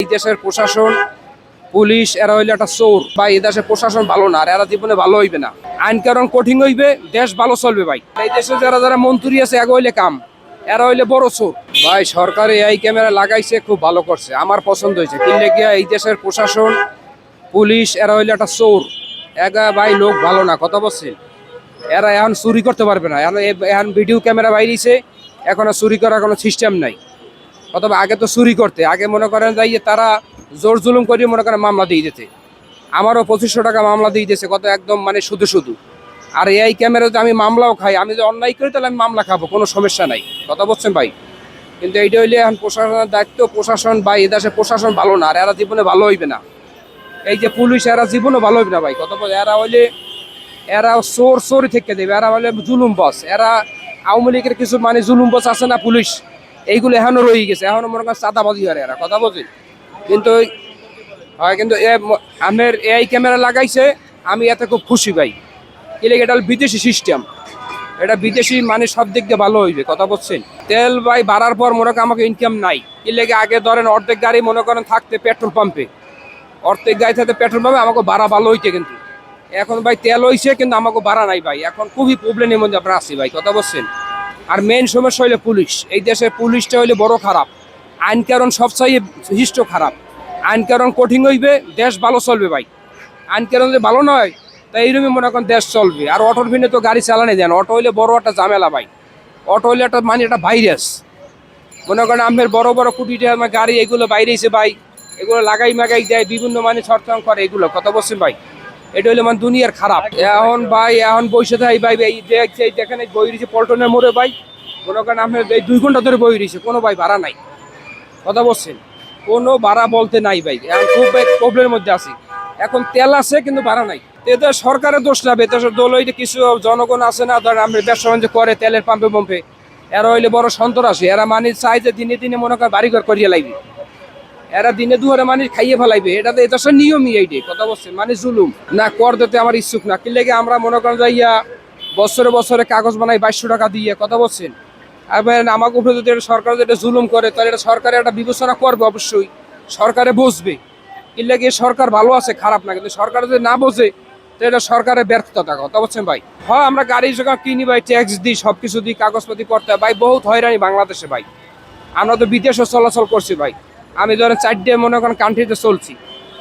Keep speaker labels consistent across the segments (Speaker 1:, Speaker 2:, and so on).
Speaker 1: এই দেশের প্রশাসন পুলিশ এরা হইলে একটা চোর ভাই। এই দেশের প্রশাসন ভালো না, আর এরা জীবনে ভালো হইবে না। আইন কারণ কঠিন হইবে, দেশ ভালো চলবে ভাই। এই দেশে যারা যারা মন্ত্রী আছে এগো হইলে কাম, এরা হইলে বড় চোর ভাই। সরকারে এই ক্যামেরা লাগাইছে, খুব ভালো করছে, আমার পছন্দ হয়েছে। কিনলে গিয়া এই দেশের প্রশাসন পুলিশ এরা হইলে একটা চোর এগা ভাই, লোক ভালো না, কথা বলছেন। এরা এখন চুরি করতে পারবে না, এখন ভিডিও ক্যামেরা বাইরেছে, এখন আর চুরি করার কোনো সিস্টেম নাই। অথবা আগে তো চুরি করতে, আগে মনে করেন যাই তারা জোর জুলুম করিয়ে মনে করেন মামলা দিয়ে দিতে। আমারও 2500 টাকা মামলা দিয়ে দিয়েছে, কত একদম মানে শুধু শুধু। আর এই ক্যামেরাতে আমি মামলাও খাই, আমি যদি অন্যায় করি তাহলে আমি মামলা খাবো, কোনো সমস্যা নাই, কথা বলছেন ভাই। কিন্তু এইটা হইলে এখন প্রশাসনের দায়িত্ব। প্রশাসন ভাই, এদেশে প্রশাসন ভালো না, আর এরা জীবনে ভালো হইবে না। এই যে পুলিশ, এরা জীবনে ভালো হইবে না ভাই, কথা বলে। এরা হইলে এরা চোর চোরি থেকে দেবে, এরা হলে জুলুম বস। এরা আওয়ামী লীগের কিছু মানে জুলুম বস আছে না, পুলিশ, এইগুলো এখনো রয়ে গেছে, এখনো মনে করেন চাঁদাবাজি হয় এরা, কথা বলছি। কিন্তু হয় কিন্তু আমের এই ক্যামেরা লাগাইছে, আমি এতে খুব খুশি ভাই। কি লাগে, এটা বিদেশি সিস্টেম, এটা বিদেশি মানে সব দিক দিয়ে ভালো হইবে, কথা বলছেন। তেল ভাই বাড়ার পর মনে করেন আমাকে ইনকাম নাই। কি লাগে, আগে ধরেন অর্ধেক গাড়ি মনে করেন থাকতে পেট্রোল পাম্পে, অর্ধেক গাড়ি থাকতে পেট্রোল পাম্পে আমাকে ভাড়া ভালো হইতে। কিন্তু এখন ভাই তেল হইছে, কিন্তু আমাকে ভাড়া নাই ভাই। এখন খুবই প্রবলেমের মধ্যে আপনারা আছি ভাই, কথা বলছেন। আর মেইন সমস্যা হইলে পুলিশ। এই দেশের পুলিশটা হইলে বড় খারাপ, আইন কারণ সবচেয়ে হিষ্ট খারাপ। আইন কারণ কঠিন হইবে, দেশ ভালো চলবে ভাই। আইন কারণ যদি ভালো নয়, তাই এইরকমই মনে করেন দেশ চলবে। আর অটোর ভিন্ন তো গাড়ি চালানো দেন, অটো হইলে বড় একটা ঝামেলা ভাই। অটো হইলে একটা মানে একটা ভাইরাস। মনে করেন আমাদের বড় বড় কোটি টাকার গাড়ি এগুলো বাইরেছে ভাই, এগুলো লাগাই মাগাই দেয়, বিভিন্ন মানে ছড়ছড় করে, এগুলো কথা বলছেন ভাই। এটা হইলে মানে দুনিয়ার খারাপ। এখন ভাই এখন বসে থাই ভাই, এই দেখছে যেখানে বই রয়েছে পল্টনের মোড়ে ভাই, মনে করেন আপনার এই 2 ঘন্টা ধরে বই রয়েছে, কোনো ভাই ভাড়া নাই, কথা বলছেন। কোনো ভাড়া বলতে নাই ভাই, এখন খুব প্রবলেমের মধ্যে আছি। এখন তেল আছে কিন্তু ভাড়া নাই। এদের সরকারের দোষ না, দেশের দল হইলে কিছু জনগণ আছে না, ধরেন আমরা ব্যবসা বাণিজ্য করে তেলের পাম্পে পাম্পে, এরা হইলে বড় সন্ত্রাসী। এরা মানে চাই যে দিনে দিনে মনে করেন বাড়িঘর করিয়ে লাগবে, এরা দিনে দুয়ারে মানুষ খাইয়ে ফেলাইবে। এটা তো এদেশের নিয়মই, এইটি কথা বলছেন, মানে জুলুম না। কর দিতে আমার ইচ্ছুক না। কি লেগে আমরা মনে করেন যাইয়া বছরে বছরে কাগজ বানাই 2200 টাকা দিয়ে, কথা বলছেন। এবার আমাকে উপরে যদি সরকার যদি জুলুম করে, তাহলে এটা সরকারে একটা বিবেচনা করবে, অবশ্যই সরকারে বসবে। কি লেগে সরকার ভালো আছে, খারাপ না। কিন্তু সরকার যদি না বোঝে, তো এটা সরকারের ব্যর্থতা, কথা বলছেন ভাই। হ্যাঁ, আমরা গাড়ি যখন কিনি ভাই, ট্যাক্স দিই, সবকিছু দিই, কাগজপাতি করতে হয় ভাই। বহুত হয়রানি বাংলাদেশে ভাই। আমরা তো বিদেশে চলাচল করছি ভাই। আমি ধরেন 4টে মনে করেন কান্ট্রিতে চলছি,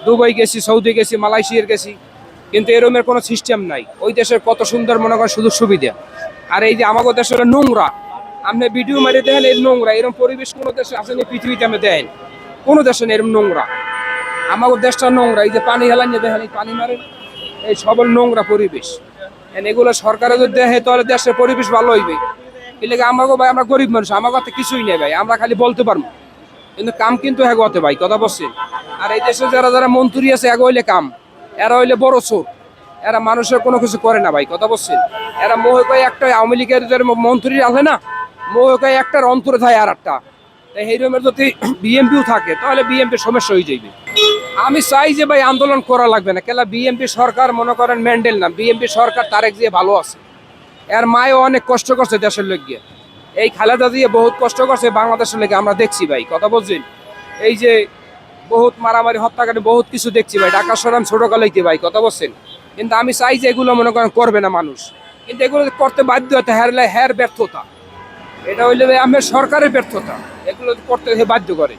Speaker 1: দুবাই গেছি, সৌদি গেছি, মালয়েশিয়ার গেছি, কিন্তু এরমের কোনো সিস্টেম নাই। ওই দেশের কত সুন্দর মনে করেন সুযোগ সুবিধা। আর এই যে আমাদের দেশের নোংরা, আপনি ভিডিও মারিয়ে দেখেন, এই নোংরা এরকম পরিবেশ কোনো দেশে আসেনি পৃথিবীতে। আমি দেখেন কোনো দেশে নেই এরকম নোংরা। আমাদের দেশটা নোংরা, এই যে পানি হেলান যে দেখেন, এই পানি মারে, এই সবল নোংরা পরিবেশ। এগুলো সরকারে যদি দেখে, তাহলে দেশের পরিবেশ ভালো হইবে। এলাকা আমাকে ভাই, আমরা গরিব মানুষ, আমার কাছে কিছুই নেই ভাই, আমরা খালি বলতে পারবো, কিন্তু কাম কিন্তু হ্যাঁ হতে ভাই, কথা বলছেন। আর এই দেশে যারা যারা মন্ত্রী আছে এগো হইলে কাম, এরা হইলে বড় চোর। এরা মানুষের কোনো কিছু করে না ভাই, কথা বলছেন। এরা মোহকায় একটা আওয়ামী লীগের যারা মন্ত্রী আছে না, মোহকায় একটার অন্তরে থাকে আর একটা। এই রকমের যদি বিএমপিও থাকে, তাহলে বিএমপির সমস্যা হয়ে যাইবে। আমি চাই যে ভাই আন্দোলন করা লাগবে না। কেলা বিএমপি সরকার মনে করেন ম্যান্ডেল না, বিএমপি সরকার তারেক জিয়া ভালো আছে। এর মায়ও অনেক কষ্ট করছে দেশের লোক গিয়ে, এই খালেদা দিয়ে বহুত কষ্ট করছে বাংলাদেশের লেগে, আমরা দেখছি ভাই, কথা বলছেন। এই যে বহুত মারামারি, হত্যাকারী, বহুত কিছু দেখছি ভাই। ঢাকা শহরে আমি ছোটকালেইতে ভাই, কথা বলছেন। কিন্তু আমি চাই যে এগুলো মনে করেন করবে না মানুষ, কিন্তু এগুলো করতে বাধ্য হতে হ্যার ব্যর্থতা। এটা হইলে ভাই আমার সরকারের ব্যর্থতা, এগুলো করতে বাধ্য করে।